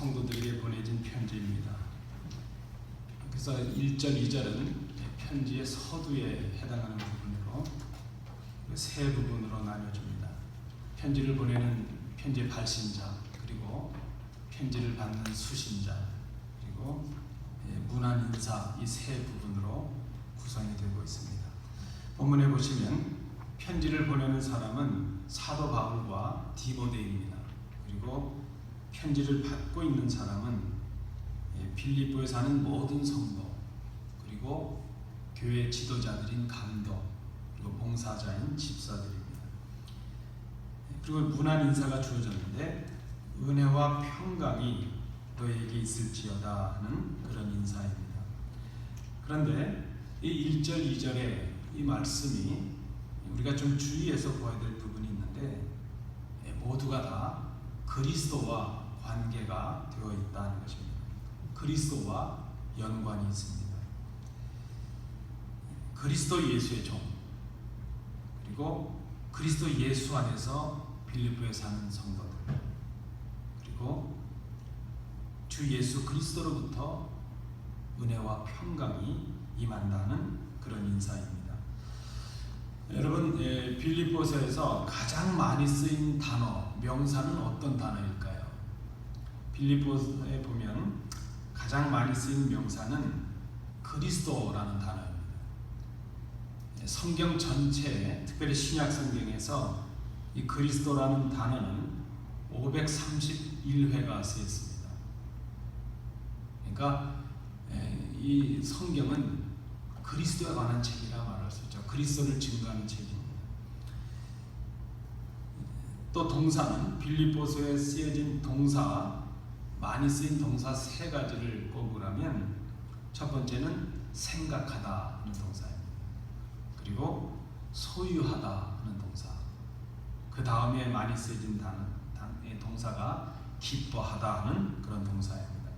성도들에게 보내진 편지입니다. 그래서 1절, 2절은 편지의 서두에 해당하는 부분으로 세 부분으로 나뉘어집니다. 편지를 보내는 편지의 발신자, 그리고 편지를 받는 수신자, 그리고 문안 인사, 이 세 부분으로 구성이 되고 있습니다. 본문에 보시면 편지를 보내는 사람은 사도 바울과 디모데입니다. 그리고 편지를 받고 있는 사람은 빌립보에 사는 모든 성도, 그리고 교회 지도자들인 감독, 그리고 봉사자인 집사들입니다. 그리고 문안 인사가 주어졌는데 은혜와 평강이 너에게 있을지어다 하는 그런 인사입니다. 그런데 이 1절, 2절의 이 말씀이 우리가 좀 주의해서 보아야 될 부분이 있는데 모두가 다 그리스도와 관계가 되어 있다는 것입니다. 그리스도와 연관이 있습니다. 그리스도 예수의 종, 그리고 그리스도 예수 안에서 빌립보에 사는 성도들, 그리고 주 예수 그리스도로부터 은혜와 평강이 임한다는 그런 인사입니다. 여러분, 빌립보서에서 가장 많이 쓰인 단어, 명사는 어떤 단어일까요? 빌립보서에 보면 가장 많이 쓰인 명사는 그리스도라는 단어입니다. 성경 전체에, 특별히 신약 성경에서 이 그리스도라는 단어는 531회가 쓰였습니다. 그러니까 이 성경은 그리스도에 관한 책이라 말할 수 있죠. 그리스도를 증거하는 책입니다. 또 동사는 빌립보서에 쓰여진 동사, 많이 쓰인 동사 세 가지를 꼽으라면 첫 번째는 생각하다 하는 동사입니다. 그리고 소유하다 하는 동사, 그 다음에 많이 쓰여진 동사가 기뻐하다 하는 그런 동사입니다.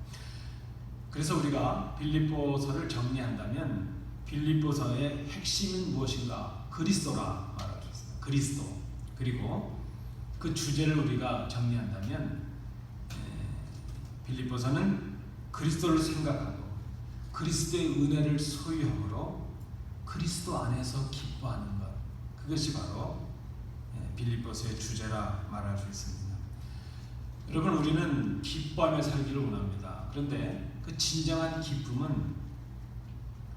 그래서 우리가 빌립보서를 정리한다면 빌립보서의 핵심은 무엇인가? 그리스도라 말할 수 있습니다. 그리스도. 그리고 그 주제를 우리가 정리한다면 빌립보서는 그리스도를 생각하고 그리스도의 은혜를 소유함으로 그리스도 안에서 기뻐하는 것, 그것이 바로 빌립보서의 주제라 말할 수 있습니다. 여러분, 우리는 기뻐하며 살기를 원합니다. 그런데 그 진정한 기쁨은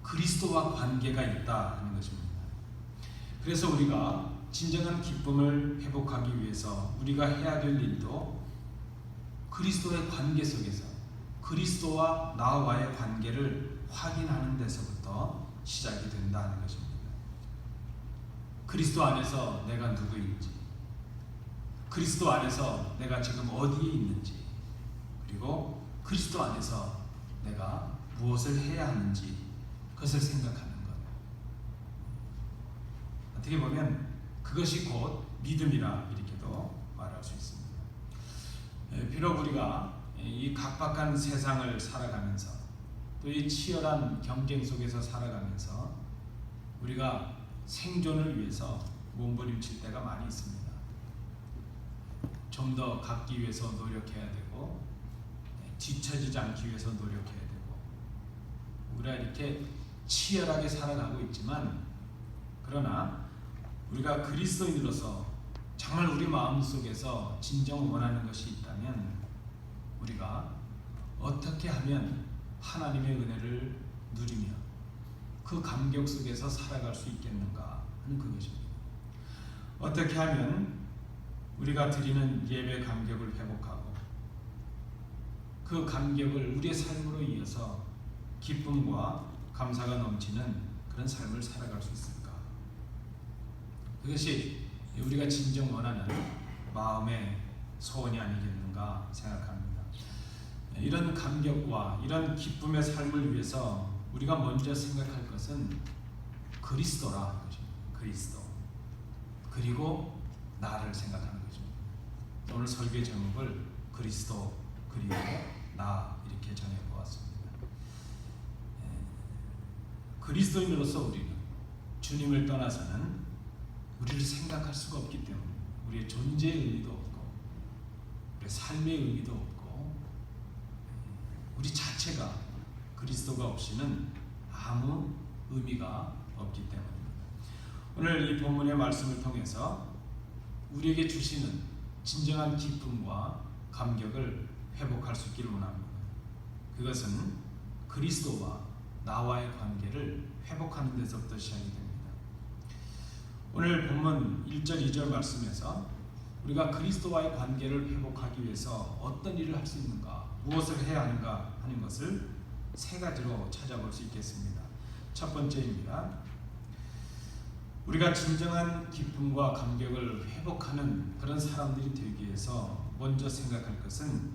그리스도와 관계가 있다는 것입니다. 그래서 우리가 진정한 기쁨을 회복하기 위해서 우리가 해야 될 일도 그리스도의 관계 속에서 그리스도와 나와의 관계를 확인하는 데서부터 시작이 된다는 것입니다. 그리스도 안에서 내가 누구인지, 그리스도 안에서 내가 지금 어디에 있는지, 그리고 그리스도 안에서 내가 무엇을 해야 하는지, 그것을 생각하는 것. 어떻게 보면 그것이 곧 믿음이라 이렇게도 말할 수 있습니다. 비록 우리가 이 각박한 세상을 살아가면서 또 이 치열한 경쟁 속에서 살아가면서 우리가 생존을 위해서 몸부림칠 때가 많이 있습니다. 좀 더 갖기 위해서 노력해야 되고 뒤처지지 않기 위해서 노력해야 되고 우리가 이렇게 치열하게 살아가고 있지만, 그러나 우리가 그리스도인으로서 정말 우리 마음속에서 진정 원하는 것이 있다면 우리가 어떻게 하면 하나님의 은혜를 누리며 그 감격 속에서 살아갈 수 있겠는가 하는 그것입니다. 어떻게 하면 우리가 드리는 예배 감격을 회복하고 그 감격을 우리의 삶으로 이어서 기쁨과 감사가 넘치는 그런 삶을 살아갈 수 있을까? 그것이 우리가 진정 원하는 마음의 소원이 아니겠는가 생각합니다. 이런 감격과 이런 기쁨의 삶을 위해서 우리가 먼저 생각할 것은 그리스도라 것입니다. 그리스도. 그리고 나를 생각하는 것입니다. 오늘 설교의 제목을 그리스도 그리고 나 이렇게 정해보았습니다. 그리스도인으로서 우리는 주님을 떠나서는 우리를 생각할 수가 없기 때문에 우리의 존재의 의미도 없고 우리의 삶의 의미도 없고 자체가 그리스도가 없이는 아무 의미가 없기 때문입니다. 오늘 이 본문의 말씀을 통해서 우리에게 주시는 진정한 기쁨과 감격을 회복할 수 있기를 원합니다. 그것은 그리스도와 나와의 관계를 회복하는 데서부터 시작이 됩니다. 오늘 본문 1절 2절 말씀에서 우리가 그리스도와의 관계를 회복하기 위해서 어떤 일을 할 수 있는가, 무엇을 해야 하는가 하는 것을 세 가지로 찾아볼 수 있겠습니다. 첫 번째입니다. 우리가 진정한 기쁨과 감격을 회복하는 그런 사람들이 되기 위해서 먼저 생각할 것은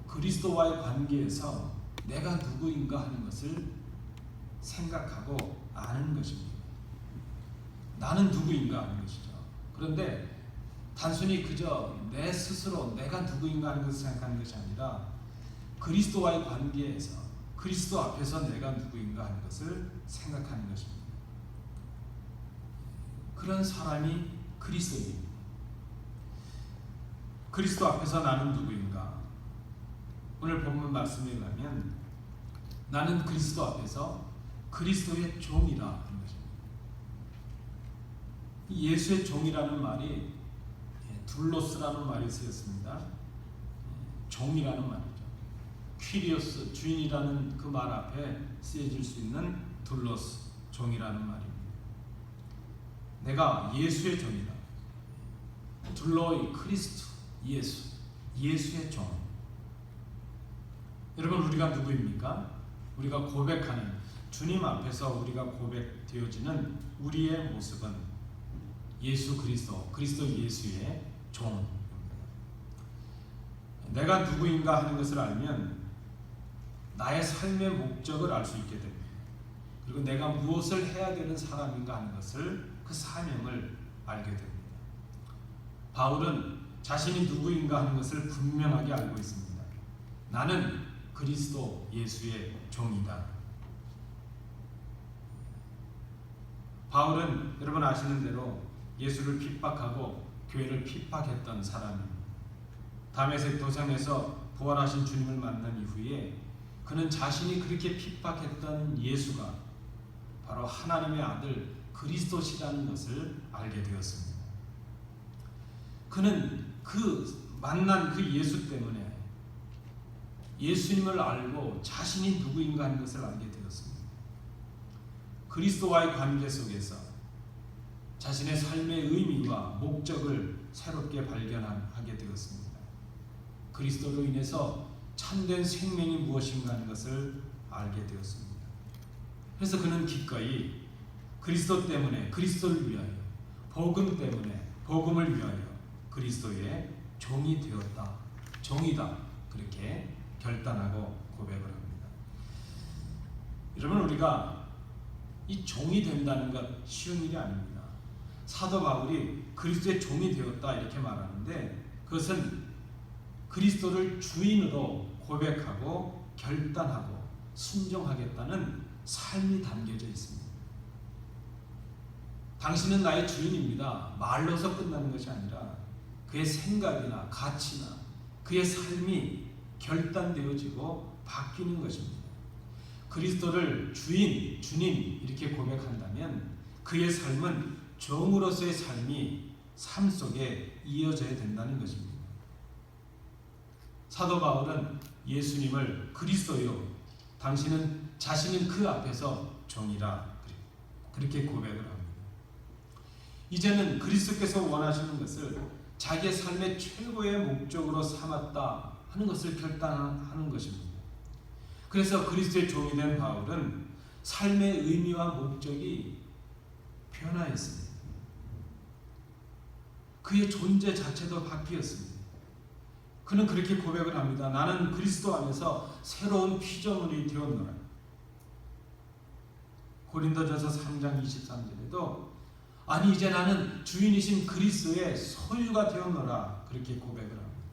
그리스도와의 관계에서 내가 누구인가 하는 것을 생각하고 아는 것입니다. 나는 누구인가 하는 것이죠. 그런데 단순히 그저 내 스스로 내가 누구인가 하는 것을 생각하는 것이 아니라 그리스도와의 관계에서 그리스도 앞에서 내가 누구인가 하는 것을 생각하는 것입니다. 그런 사람이 그리스도입니다. 그리스도 앞에서 나는 누구인가? 오늘 본문 말씀에 의하면 나는 그리스도 앞에서 그리스도의 종이라 하는 것입니다. 예수의 종이라는 말이 둘로스라는 말이 쓰였습니다. 종이라는 말이죠. 퀴리오스, 주인이라는 그 말 앞에 쓰여질 수 있는 둘로스, 종이라는 말입니다. 내가 예수의 종이다. 둘로이 크리스트, 예수, 예수의 종. 여러분, 우리가 누구입니까? 우리가 고백하는 주님 앞에서 우리가 고백되어지는 우리의 모습은 예수 그리스도, 그리스도 예수의 종입니다. 내가 누구인가 하는 것을 알면 나의 삶의 목적을 알 수 있게 됩니다. 그리고 내가 무엇을 해야 되는 사람인가 하는 것을, 그 사명을 알게 됩니다. 바울은 자신이 누구인가 하는 것을 분명하게 알고 있습니다. 나는 그리스도 예수의 종이다. 바울은 여러분 아시는 대로 예수를 핍박하고 교회를 핍박했던 사람입니다. 다메섹 도상에서 부활하신 주님을 만난 이후에 그는 자신이 그렇게 핍박했던 예수가 바로 하나님의 아들 그리스도시라는 것을 알게 되었습니다. 그는 그 만난 그 예수 때문에 예수님을 알고 자신이 누구인가 하는 것을 알게 되었습니다. 그리스도와의 관계 속에서 자신의 삶의 의미와 목적을 새롭게 발견하게 되었습니다. 그리스도로 인해서 참된 생명이 무엇인가 하는 것을 알게 되었습니다. 그래서 그는 기꺼이 그리스도 때문에, 그리스도를 위하여, 복음 때문에, 복음을 위하여 그리스도의 종이 되었다, 종이다, 그렇게 결단하고 고백을 합니다. 여러분, 우리가 이 종이 된다는 것 쉬운 일이 아닙니다. 사도 바울이 그리스도의 종이 되었다 이렇게 말하는데 그것은 그리스도를 주인으로 고백하고 결단하고 순종하겠다는 삶이 담겨져 있습니다. 당신은 나의 주인입니다. 말로서 끝나는 것이 아니라 그의 생각이나 가치나 그의 삶이 결단되어지고 바뀌는 것입니다. 그리스도를 주인, 주님 이렇게 고백한다면 그의 삶은 종으로서의 삶 속에 이어져야 된다는 것입니다. 사도 바울은 예수님을 그리스도요, 당신은 자신은 그 앞에서 종이라 그렇게 고백을 합니다. 이제는 그리스도께서 원하시는 것을 자기의 삶의 최고의 목적으로 삼았다 하는 것을 결단하는 것입니다. 그래서 그리스도의 종이 된 바울은 삶의 의미와 목적이 변화했습니다. 그의 존재 자체도 바뀌었습니다. 그는 그렇게 고백을 합니다. 나는 그리스도 안에서 새로운 피조물이 되었노라. 고린도전서 3장 23절에도 아니 이제 나는 주인이신 그리스도의 소유가 되었노라 그렇게 고백을 합니다.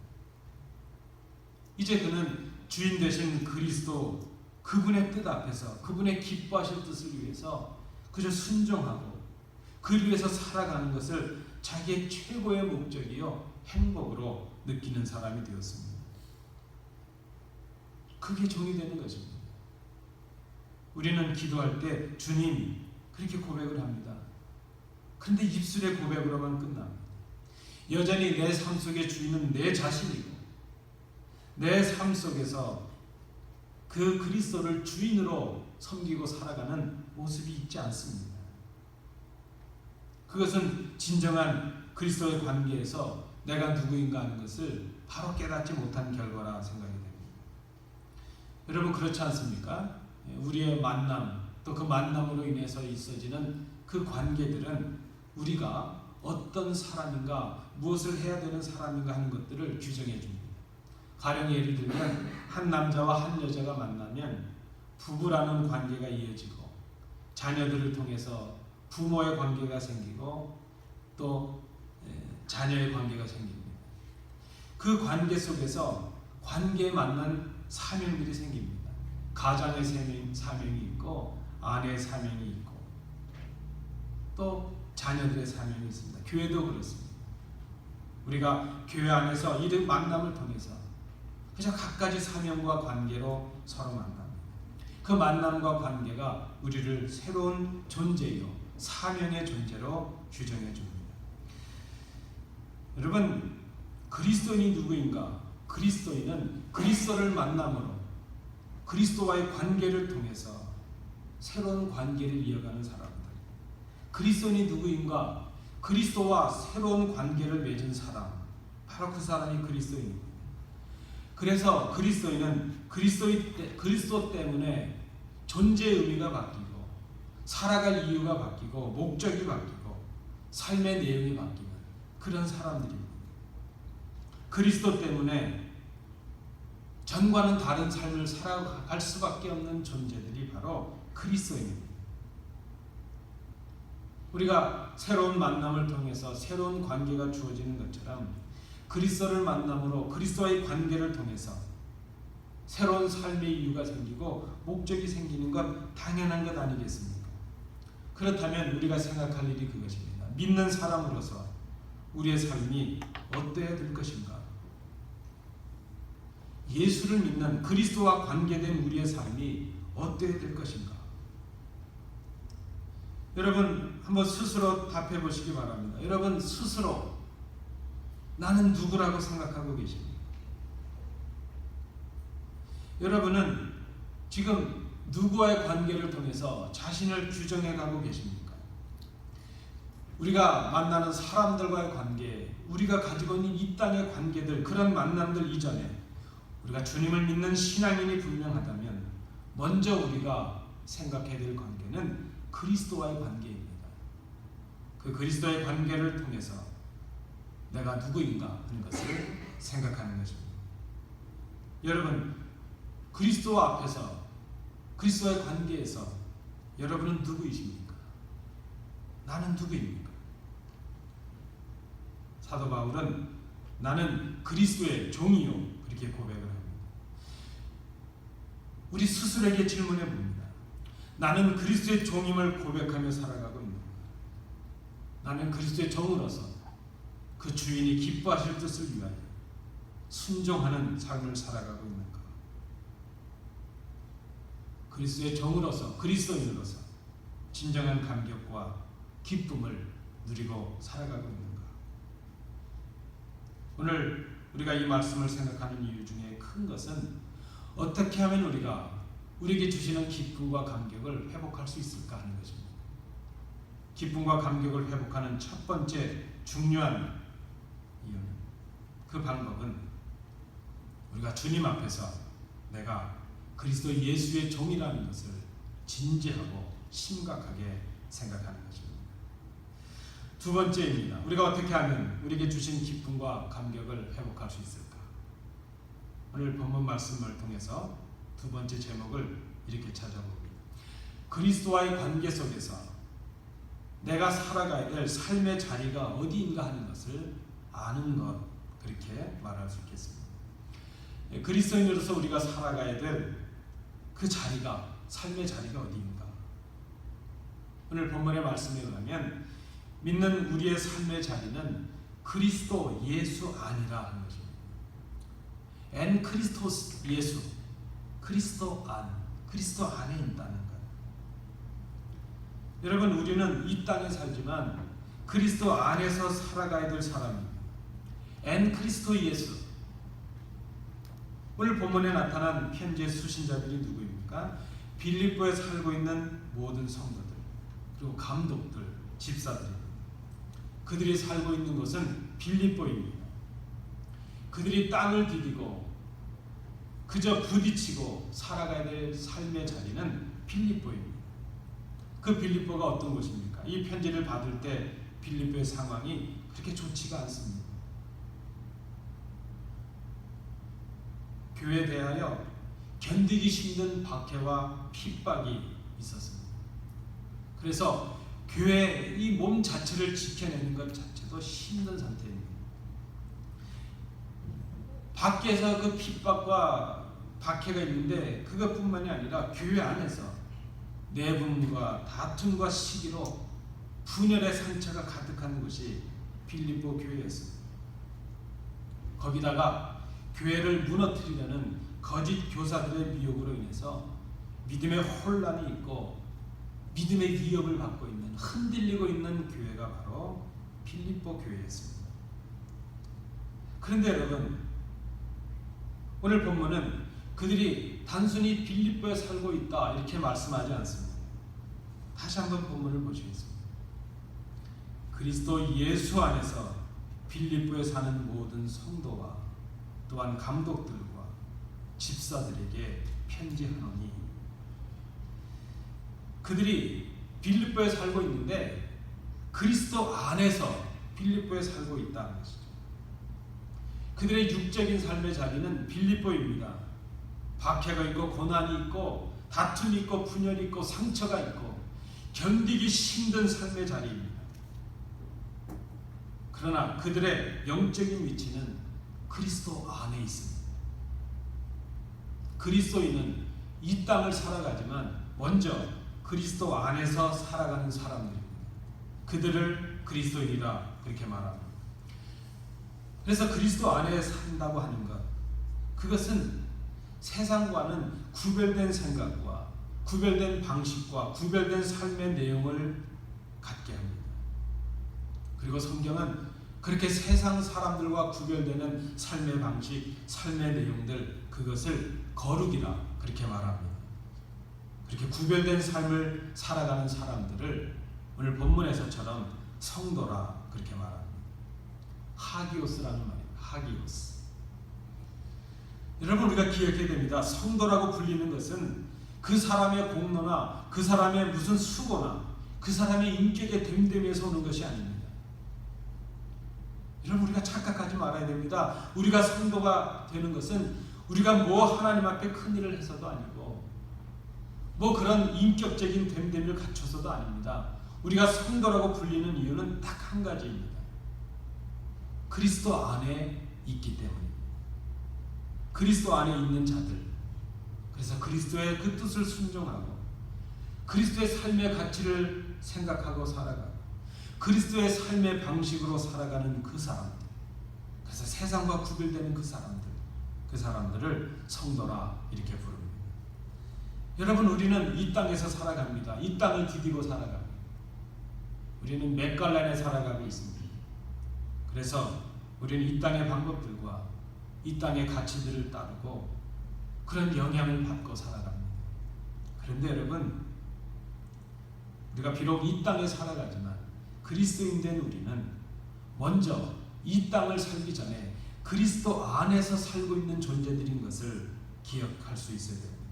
이제 그는 주인 되신 그리스도 그분의 뜻 앞에서 그분의 기뻐하실 뜻을 위해서 그저 순종하고 그를 위해서 살아가는 것을 자기의 최고의 목적이요 행복으로 느끼는 사람이 되었습니다. 그게 종이 되는 것입니다. 우리는 기도할 때 주님 그렇게 고백을 합니다. 그런데 입술의 고백으로만 끝납니다. 여전히 내 삶 속의 주인은 내 자신이고 내 삶 속에서 그 그리스도를 주인으로 섬기고 살아가는 모습이 있지 않습니다. 그것은 진정한 그리스도의 관계에서 내가 누구인가 하는 것을 바로 깨닫지 못한 결과라 생각이 됩니다. 여러분 그렇지 않습니까? 우리의 만남 또 그 만남으로 인해서 있어지는 그 관계들은 우리가 어떤 사람인가 무엇을 해야 되는 사람인가 하는 것들을 규정해 줍니다. 가령 예를 들면 한 남자와 한 여자가 만나면 부부라는 관계가 이어지고 자녀들을 통해서 부모의 관계가 생기고 또 자녀의 관계가 생깁니다. 그 관계 속에서 관계에 맞는 사명들이 생깁니다. 가장의 사명이 있고 아내의 사명이 있고 또 자녀들의 사명이 있습니다. 교회도 그렇습니다. 우리가 교회 안에서 이 만남을 통해서 그저 각가지 사명과 관계로 서로 만납니다. 그 만남과 관계가 우리를 새로운 존재요 사명의 존재로 규정해 줍니다. 여러분 그리스도인이 누구인가? 그리스도인은 그리스도를 만남으로 그리스도와의 관계를 통해서 새로운 관계를 이어가는 사람들. 그리스도인이 누구인가? 그리스도와 새로운 관계를 맺은 사람. 바로 그 사람이 그리스도인입니다. 그래서 그리스도인은 그리스도 때문에 존재의 의미가 바뀌고 살아갈 이유가 바뀌고 목적이 바뀌고 삶의 내용이 바뀌는 그런 사람들입니다. 그리스도 때문에 전과는 다른 삶을 살아갈 수밖에 없는 존재들이 바로 그리스도입니다. 우리가 새로운 만남을 통해서 새로운 관계가 주어지는 것처럼 그리스도를 만남으로 그리스도와의 관계를 통해서 새로운 삶의 이유가 생기고 목적이 생기는 건 당연한 것 아니겠습니까? 그렇다면 우리가 생각할 일이 그것입니다. 믿는 사람으로서 우리의 삶이 어때야 될 것인가? 예수를 믿는 그리스도와 관계된 우리의 삶이 어때야 될 것인가? 여러분 한번 스스로 답해 보시기 바랍니다. 여러분 스스로 나는 누구라고 생각하고 계십니까? 여러분은 지금 누구와의 관계를 통해서 자신을 규정해 가고 계십니까? 우리가 만나는 사람들과의 관계, 우리가 가지고 있는 이 땅의 관계들, 그런 만남들 이전에 우리가 주님을 믿는 신앙인이 분명하다면 먼저 우리가 생각해야 될 관계는 그리스도와의 관계입니다. 그 그리스도의 관계를 통해서 내가 누구인가 하는 것을 생각하는 것입니다. 여러분 그리스도 앞에서 그리스도의 관계에서 여러분은 누구이십니까? 나는 누구입니까? 사도 바울은 나는 그리스도의 종이요 그렇게 고백을 합니다. 우리 스스로에게 질문해 봅니다. 나는 그리스도의 종임을 고백하며 살아가고 있는가? 나는 그리스도의 종으로서 그 주인이 기뻐하실 뜻을 위하여 순종하는 삶을 살아가고 있는가? 그리스도의 종으로서 그리스도인으로서 진정한 감격과 기쁨을 누리고 살아가고 있는가? 오늘 우리가 이 말씀을 생각하는 이유 중에 큰 것은 어떻게 하면 우리에게 주시는 기쁨과 감격을 회복할 수 있을까 하는 것입니다. 기쁨과 감격을 회복하는 첫 번째 중요한 이유는 그 방법은 우리가 주님 앞에서 내가 그리스도 예수의 종이라는 것을 진지하고 심각하게 생각하는 것입니다. 두 번째입니다. 우리가 어떻게 하면 우리에게 주신 기쁨과 감격을 회복할 수 있을까? 오늘 본문 말씀을 통해서 두 번째 제목을 이렇게 찾아봅니다. 그리스도와의 관계 속에서 내가 살아가야 될 삶의 자리가 어디인가 하는 것을 아는 것, 그렇게 말할 수 있겠습니다. 그리스도인으로서 우리가 살아가야 될 그 자리가, 삶의 자리가 어디인가? 오늘 본문의 말씀에 의하면 믿는 우리의 삶의 자리는 그리스도 예수 안이라 하는 것입니다. 엔 크리스토스 예수, 그리스도 안에 있다는 것. 여러분, 우리는 이 땅에 살지만 그리스도 안에서 살아가야 될 사람입니다. 그리스도 예수. 오늘 본문에 나타난 편지의 수신자들이 누구입니까? 빌립보에 살고 있는 모든 성도들, 그리고 감독들, 집사들입니다. 그들이 살고 있는 곳은 빌립보입니다. 그들이 땅을 디디고 그저 부딪히고 살아가야 될 삶의 자리는 빌립보입니다. 그 빌립보가 어떤 곳입니까? 이 편지를 받을 때 빌립보의 상황이 그렇게 좋지가 않습니다. 교회에 대하여 견디기 힘든 박해와 핍박이 있었습니다. 그래서 교회 이 몸 자체를 지켜내는 것 자체도 힘든 상태입니다. 밖에서 그 핍박과 박해가 있는데 그것뿐만이 아니라 교회 안에서 내분과 다툼과 시기로 분열의 상처가 가득한 곳이 빌립보 교회였습니다. 거기다가 교회를 무너뜨리려는 거짓 교사들의 미혹으로 인해서 믿음의 혼란이 있고 믿음의 위협을 받고 있는, 흔들리고 있는 교회가 바로 빌립보 교회였습니다. 그런데 여러분, 오늘 본문은 그들이 단순히 빌립보에 살고 있다 이렇게 말씀하지 않습니다. 다시 한번 본문을 보시겠습니다. 그리스도 예수 안에서 빌립보에 사는 모든 성도와 또한 감독들과 집사들에게 편지하노니. 그들이 빌립보에 살고 있는데 그리스도 안에서 빌립보에 살고 있다는 것이죠. 그들의 육적인 삶의 자리는 빌립보입니다. 박해가 있고 고난이 있고 다툼이 있고 분열이 있고 상처가 있고 견디기 힘든 삶의 자리입니다. 그러나 그들의 영적인 위치는 그리스도 안에 있습니다. 그리스도인은 이 땅을 살아가지만 먼저 그리스도 안에서 살아가는 사람들입니다. 그들을 그리스도인이라 그렇게 말합니다. 그래서 그리스도 안에 산다고 하는 것, 그것은 세상과는 구별된 생각과 구별된 방식과 구별된 삶의 내용을 갖게 합니다. 그리고 성경은 그렇게 세상 사람들과 구별되는 삶의 방식, 삶의 내용들, 그것을 거룩이라 그렇게 말합니다. 그렇게 구별된 삶을 살아가는 사람들을 오늘 본문에서처럼 성도라 그렇게 말합니다. 하기오스라는 말입니다. 하기오스. 여러분, 우리가 기억해야 됩니다. 성도라고 불리는 것은 그 사람의 공로나 그 사람의 무슨 수고나 그 사람의 인격의 됨됨에서 오는 것이 아닙니다. 여러분, 우리가 착각하지 말아야 됩니다. 우리가 성도가 되는 것은 우리가 뭐 하나님 앞에 큰 일을 해서도 아니고 뭐 그런 인격적인 됨됨을 갖춰서도 아닙니다. 우리가 성도라고 불리는 이유는 딱 한 가지입니다. 그리스도 안에 있기 때문입니다. 그리스도 안에 있는 자들, 그래서 그리스도의 그 뜻을 순종하고 그리스도의 삶의 가치를 생각하고 살아가고 그리스도의 삶의 방식으로 살아가는 그 사람들, 그래서 세상과 구별되는 그 사람들을 성도라 이렇게 부릅니다. 여러분, 우리는 이 땅에서 살아갑니다. 이 땅을 디디고 살아갑니다. 우리는 맥갈란에 살아가고 있습니다. 그래서 우리는 이 땅의 방법들과 이 땅의 가치들을 따르고 그런 영향을 받고 살아갑니다. 그런데 여러분, 우리가 비록 이 땅에 살아가지만 그리스도인 된 우리는 먼저 이 땅을 살기 전에 그리스도 안에서 살고 있는 존재들인 것을 기억할 수 있어야 됩니다.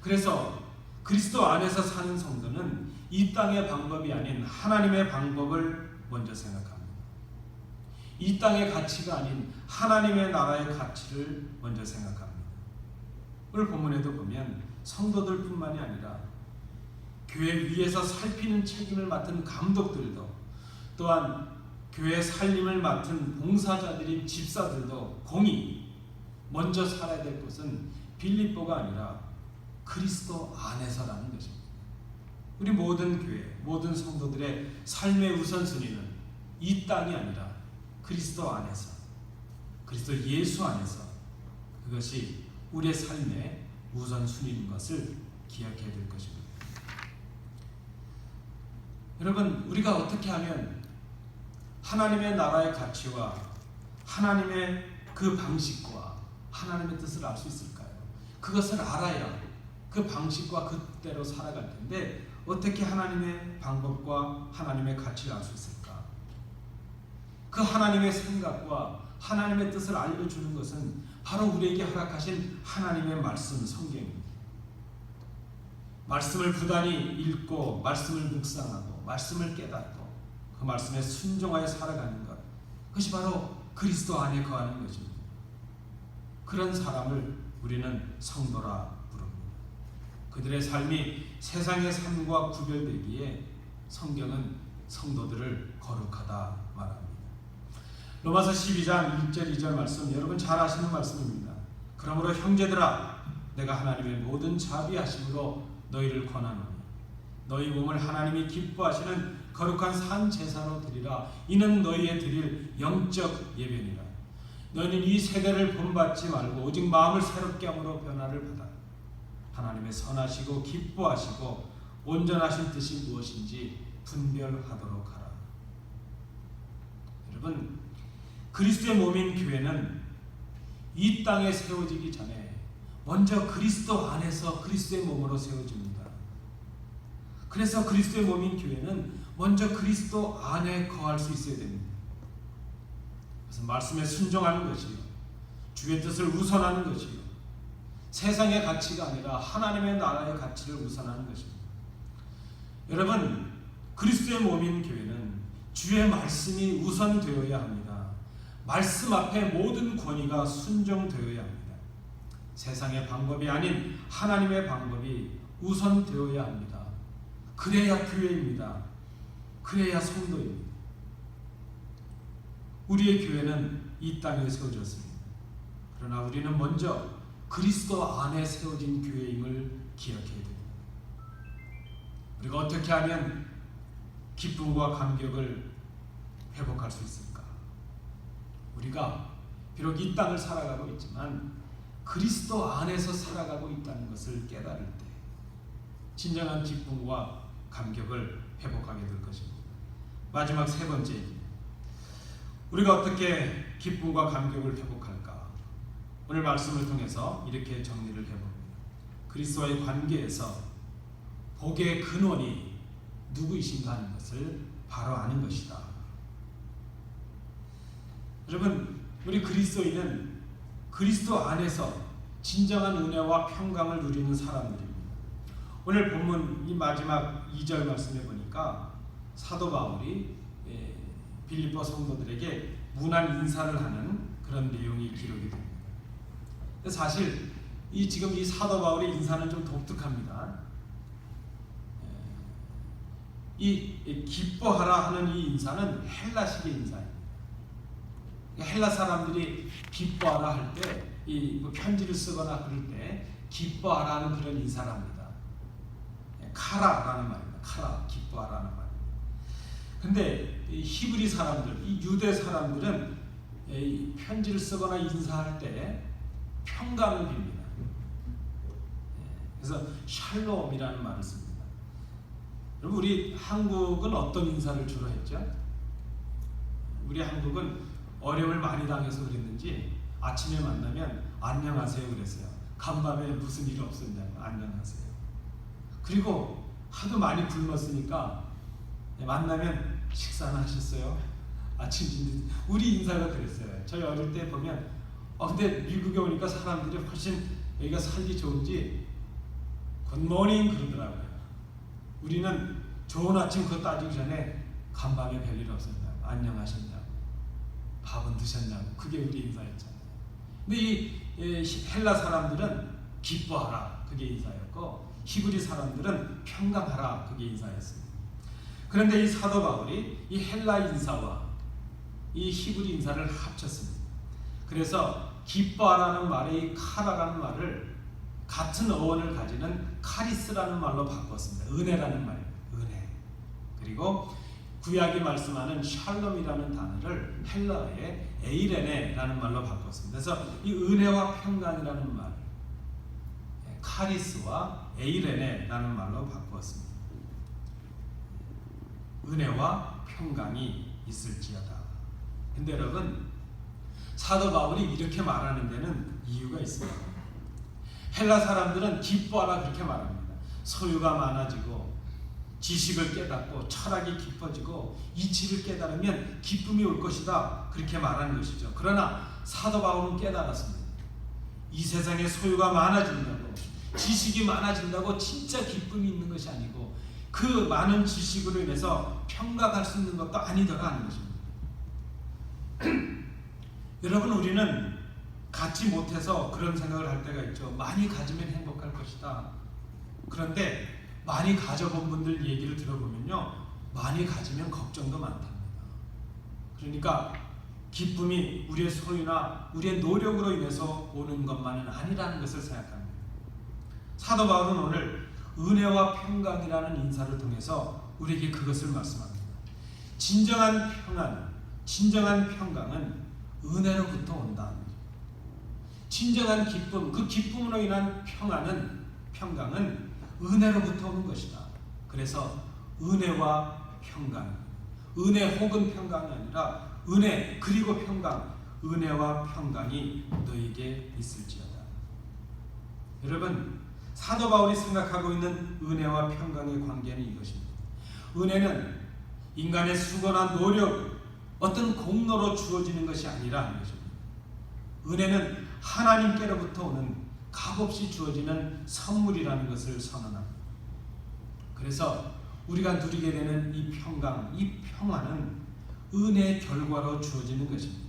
그래서 그리스도 안에서 사는 성도는 이 땅의 방법이 아닌 하나님의 방법을 먼저 생각합니다. 이 땅의 가치가 아닌 하나님의 나라의 가치를 먼저 생각합니다. 오늘 본문에도 보면 성도들뿐만이 아니라 교회 위에서 살피는 책임을 맡은 감독들도, 또한 교회 살림을 맡은 봉사자들인 집사들도 공히 먼저 살아야 될 곳은 빌립보가 아니라 그리스도 안에서라는 것입니다. 우리 모든 교회, 모든 성도들의 삶의 우선순위는 이 땅이 아니라 그리스도 안에서, 그리스도 예수 안에서, 그것이 우리의 삶의 우선순위인 것을 기억해야 될 것입니다. 여러분, 우리가 어떻게 하면 하나님의 나라의 가치와 하나님의 그 방식과 하나님의 뜻을 알 수 있을까요? 그것을 알아야 그 방식과 그대로 살아갈 텐데 어떻게 하나님의 방법과 하나님의 가치를 알 수 있을까? 그 하나님의 생각과 하나님의 뜻을 알려주는 것은 바로 우리에게 허락하신 하나님의 말씀, 성경입니다. 말씀을 부단히 읽고 말씀을 묵상하고 말씀을 깨닫고 그 말씀에 순종하여 살아가는 것, 그것이 바로 그리스도 안에 거하는 것입니다. 그런 사람을 우리는 성도라 부릅니다. 그들의 삶이 세상의 삶과 구별되기에 성경은 성도들을 거룩하다 말합니다. 로마서 12장 1절 2절 말씀, 여러분 잘 아시는 말씀입니다. 그러므로 형제들아, 내가 하나님의 모든 자비하심으로 너희를 권하노니 너희 몸을 하나님이 기뻐하시는 거룩한 산 제사로 드리라. 이는 너희의 드릴 영적 예배니라. 너희는 이 세대를 본받지 말고 오직 마음을 새롭게 함으로 변화를 받아 하나님의 선하시고 기뻐하시고 온전하신 뜻이 무엇인지 분별하도록 하라. 여러분, 그리스도의 몸인 교회는 이 땅에 세워지기 전에 먼저 그리스도 안에서 그리스도의 몸으로 세워집니다. 그래서 그리스도의 몸인 교회는 먼저 그리스도 안에 거할 수 있어야 됩니다. 그래서 말씀에 순종하는 것이요, 주의 뜻을 우선하는 것이요, 세상의 가치가 아니라 하나님의 나라의 가치를 우선하는 것입니다. 여러분, 그리스도의 몸인 교회는 주의 말씀이 우선되어야 합니다. 말씀 앞에 모든 권위가 순종되어야 합니다. 세상의 방법이 아닌 하나님의 방법이 우선되어야 합니다. 그래야 교회입니다. 그래야 성도입니다. 우리의 교회는 이 땅에 세워졌습니다. 그러나 우리는 먼저 그리스도 안에 세워진 교회임을 기억해야 됩니다. 우리가 어떻게 하면 기쁨과 감격을 회복할 수 있을까? 우리가 비록 이 땅을 살아가고 있지만 그리스도 안에서 살아가고 있다는 것을 깨달을 때 진정한 기쁨과 감격을 회복하게 될 것입니다. 마지막 세 번째입니다. 우리가 어떻게 기쁨과 감격을 회복할까? 오늘 말씀을 통해서 이렇게 정리를 해봅니다. 그리스도와의 관계에서 복의 근원이 누구이신가 하는 것을 바로 아는 것이다. 여러분, 우리 그리스도인은 그리스도 안에서 진정한 은혜와 평강을 누리는 사람들입니다. 오늘 본문 이 마지막 2절 말씀에 보니까 사도 바울이 빌립보 성도들에게 문안 인사를 하는 그런 내용이 기록이 됩니다. 사실 지금 이 사도 바울의 인사는 좀 독특합니다. 이 기뻐하라 하는 이 인사는 헬라식의 인사입니다. 헬라 사람들이 기뻐하라 할 때, 뭐 편지를 쓰거나 그럴 때 기뻐하라는 그런 인사를 합니다. 카라라는 말입니다. 카라, 기뻐하라는 말입니다. 근데 이 히브리 사람들, 이 유대 사람들은 이 편지를 쓰거나 인사할 때 평강을 빕니다. 그래서 샬롬이라는 말을 씁니다. 여러분, 우리 한국은 어떤 인사를 주로 했죠? 우리 한국은 어려움을 많이 당해서 그랬는지 아침에 만나면 안녕하세요 그랬어요. 간밤에 무슨 일 없었냐고 안녕하세요. 그리고 하도 많이 굶었으니까 만나면 식사는 하셨어요? 아침 진짜 우리 인사가 그랬어요. 저희 어릴 때 보면 근데 미국에 오니까 사람들이 훨씬 여기가 살기 좋은지 굿모닝 그러더라고요. 우리는 좋은 아침 그거 따지기 전에 간밤에 별일 없었냐고 안녕하셨냐고 밥은 드셨냐고 그게 우리 인사였잖아요. 근데 이 헬라 사람들은 기뻐하라 그게 인사였고 히브리 사람들은 평강하라 그게 인사였습니다. 그런데 이 사도 바울이 이 헬라 인사와 이 히브리 인사를 합쳤습니다. 그래서 기뻐하라는 말의 이 카라라는 말을 같은 어원을 가지는 카리스라는 말로 바꿨습니다. 은혜라는 말입니다. 은혜. 그리고 구약이 말씀하는 샬롬이라는 단어를 헬라어의 에이레네라는 말로 바꿨습니다. 그래서 이 은혜와 평강이라는 말, 카리스와 에이레네라는 말로 바꾸었습니다. 은혜와 평강이 있을지어다. 근데 여러분, 사도 바울이 이렇게 말하는 데는 이유가 있습니다. 헬라 사람들은 기뻐하라 그렇게 말합니다. 소유가 많아지고 지식을 깨닫고 철학이 깊어지고 이치를 깨달으면 기쁨이 올 것이다 그렇게 말하는 것이죠. 그러나 사도 바울은 깨달았습니다. 이 세상에 소유가 많아진다고, 지식이 많아진다고 진짜 기쁨이 있는 것이 아니고 그 많은 지식으로 인해서 평강할 수 있는 것도 아니더라 하는 것입니다. 여러분, 우리는 갖지 못해서 그런 생각을 할 때가 있죠. 많이 가지면 행복할 것이다. 그런데 많이 가져본 분들 얘기를 들어보면요, 많이 가지면 걱정도 많답니다. 그러니까 기쁨이 우리의 소유나 우리의 노력으로 인해서 오는 것만은 아니라는 것을 생각합니다. 사도 바울은 오늘 은혜와 평강이라는 인사를 통해서 우리에게 그것을 말씀합니다. 진정한 평안, 진정한 평강은 은혜로부터 온다. 진정한 기쁨, 그 기쁨으로 인한 평강은 은혜로부터 오는 것이다. 그래서 은혜와 평강, 은혜 혹은 평강이 아니라 은혜 그리고 평강, 은혜와 평강이 너에게 있을지어다. 여러분, 사도 바울이 생각하고 있는 은혜와 평강의 관계는 이것입니다. 은혜는 인간의 수고나 노력, 어떤 공로로 주어지는 것이 아니라 하는 것입니다. 은혜는 하나님께로부터 오는 값없이 주어지는 선물이라는 것을 선언합니다. 그래서 우리가 누리게 되는 이 평강, 이 평안은 은혜의 결과로 주어지는 것입니다.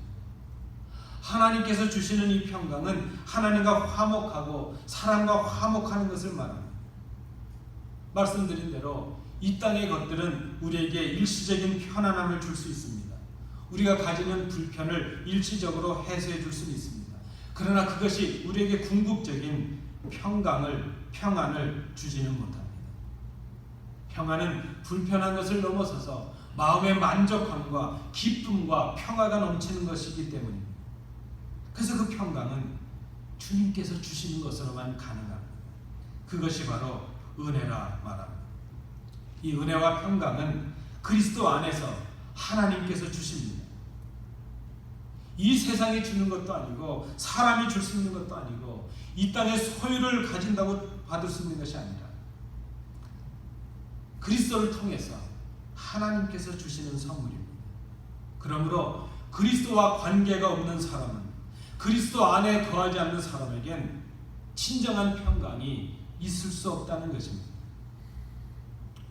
하나님께서 주시는 이 평강은 하나님과 화목하고 사랑과 화목하는 것을 말합니다. 말씀드린 대로 이 땅의 것들은 우리에게 일시적인 편안함을 줄 수 있습니다. 우리가 가지는 불편을 일시적으로 해소해 줄 수는 있습니다. 그러나 그것이 우리에게 궁극적인 평안을 주지는 못합니다. 평안은 불편한 것을 넘어서서 마음의 만족함과 기쁨과 평화가 넘치는 것이기 때문입니다. 그래서 그 평강은 주님께서 주시는 것으로만 가능합니다. 그것이 바로 은혜라 말합니다. 이 은혜와 평강은 그리스도 안에서 하나님께서 주십니다. 이 세상이 주는 것도 아니고 사람이 줄 수 있는 것도 아니고 이 땅의 소유를 가진다고 받을 수 있는 것이 아니라 그리스도를 통해서 하나님께서 주시는 선물입니다. 그러므로 그리스도와 관계가 없는 사람은, 그리스도 안에 거하지 않는 사람에겐 진정한 평강이 있을 수 없다는 것입니다.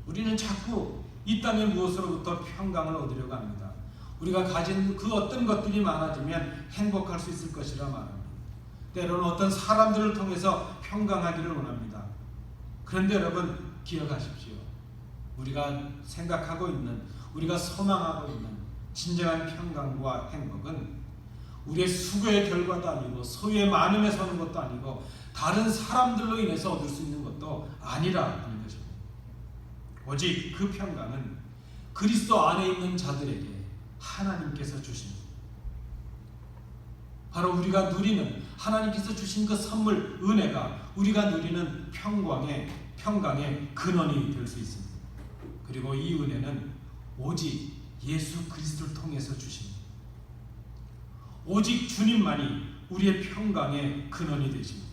우리는 자꾸 이 땅의 무엇으로부터 평강을 얻으려고 합니다. 우리가 가진 그 어떤 것들이 많아지면 행복할 수 있을 것이라 말합니다. 때로는 어떤 사람들을 통해서 평강하기를 원합니다. 그런데 여러분, 기억하십시오. 우리가 생각하고 있는, 우리가 소망하고 있는 진정한 평강과 행복은 우리의 수고의 결과도 아니고 소유의 많음에서 오는 것도 아니고 다른 사람들로 인해서 얻을 수 있는 것도 아니라 하는 것입니다. 오직 그 평강은 그리스도 안에 있는 자들에게 하나님께서 주십니다. 바로 우리가 누리는 하나님께서 주신 그 선물 은혜가 우리가 누리는 평강의 근원이 될 수 있습니다. 그리고 이 은혜는 오직 예수 그리스도를 통해서 주십니다. 오직 주님만이 우리의 평강의 근원이 되십니다.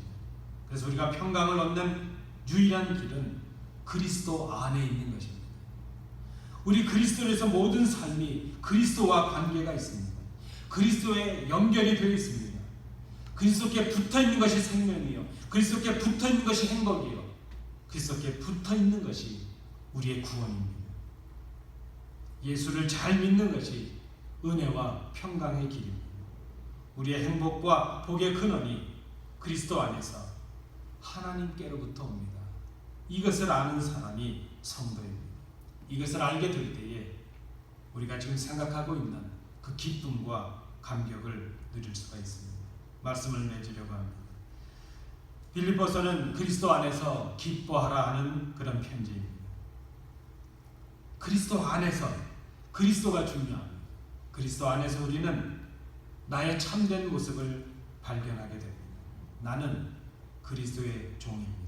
그래서 우리가 평강을 얻는 유일한 길은 그리스도 안에 있는 것입니다. 우리 그리스도에서 모든 삶이 그리스도와 관계가 있습니다. 그리스도에 연결이 되어 있습니다. 그리스도께 붙어있는 것이 생명이요, 그리스도께 붙어있는 것이 행복이요, 그리스도께 붙어있는 것이 우리의 구원입니다. 예수를 잘 믿는 것이 은혜와 평강의 길입니다. 우리의 행복과 복의 근원이 그리스도 안에서 하나님께로부터 옵니다. 이것을 아는 사람이 성도입니다. 이것을 알게 될 때에 우리가 지금 생각하고 있는 그 기쁨과 감격을 누릴 수가 있습니다. 말씀을 맺으려고 합니다. 빌립보서는 그리스도 안에서 기뻐하라 하는 그런 편지입니다. 그리스도 안에서, 그리스도가 중요합니다. 그리스도 안에서 우리는 나의 참된 모습을 발견하게 됩니다. 나는 그리스도의 종입니다.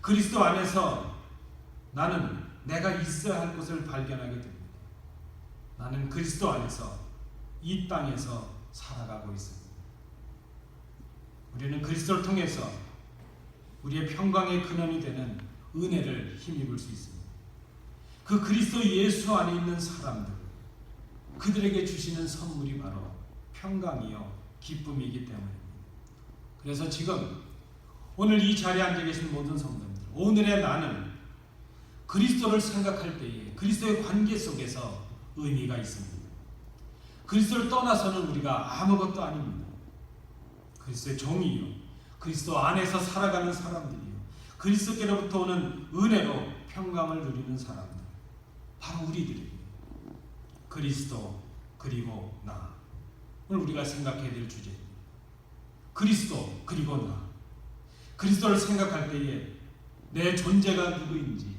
그리스도 안에서 나는 내가 있어야 할 곳을 발견하게 됩니다. 나는 그리스도 안에서 이 땅에서 살아가고 있습니다. 우리는 그리스도를 통해서 우리의 평강의 근원이 되는 은혜를 힘입을 수 있습니다. 그 그리스도 예수 안에 있는 사람들, 그들에게 주시는 선물이 바로 평강이요 기쁨이기 때문입니다. 그래서 지금 오늘 이 자리에 앉아 계신 모든 성도님들, 오늘의 나는 그리스도를 생각할 때에 그리스도의 관계 속에서 의미가 있습니다. 그리스도를 떠나서는 우리가 아무것도 아닙니다. 그리스도의 종이요, 그리스도 안에서 살아가는 사람들이요, 그리스도께로부터 오는 은혜로 평강을 누리는 사람들, 바로 우리들입니다. 그리스도 그리고 나, 오늘 우리가 생각해야 될 주제입니다. 그리스도 그리고 나. 그리스도를 생각할 때에 내 존재가 누구인지,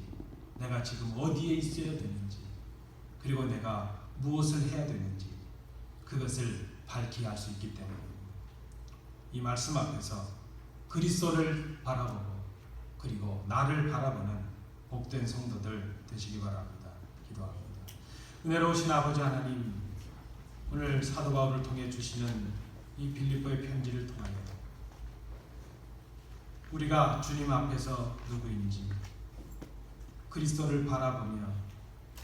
내가 지금 어디에 있어야 되는지, 그리고 내가 무엇을 해야 되는지 그것을 밝히 알 수 있기 때문입니다. 이 말씀 앞에서 그리스도를 바라보고 그리고 나를 바라보는 복된 성도들 되시기 바랍니다. 기도합니다. 은혜로우신 아버지 하나님, 오늘 사도 바울을 통해 주시는 이 빌립보의 편지를 통하여 우리가 주님 앞에서 누구인지 그리스도를 바라보며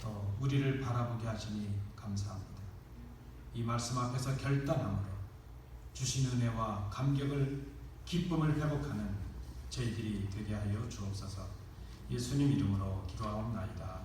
또 우리를 바라보게 하시니 감사합니다. 이 말씀 앞에서 결단함으로 주신 은혜와 감격을, 기쁨을 회복하는 저희들이 되게 하여 주옵소서. 예수님 이름으로 기도하옵나이다.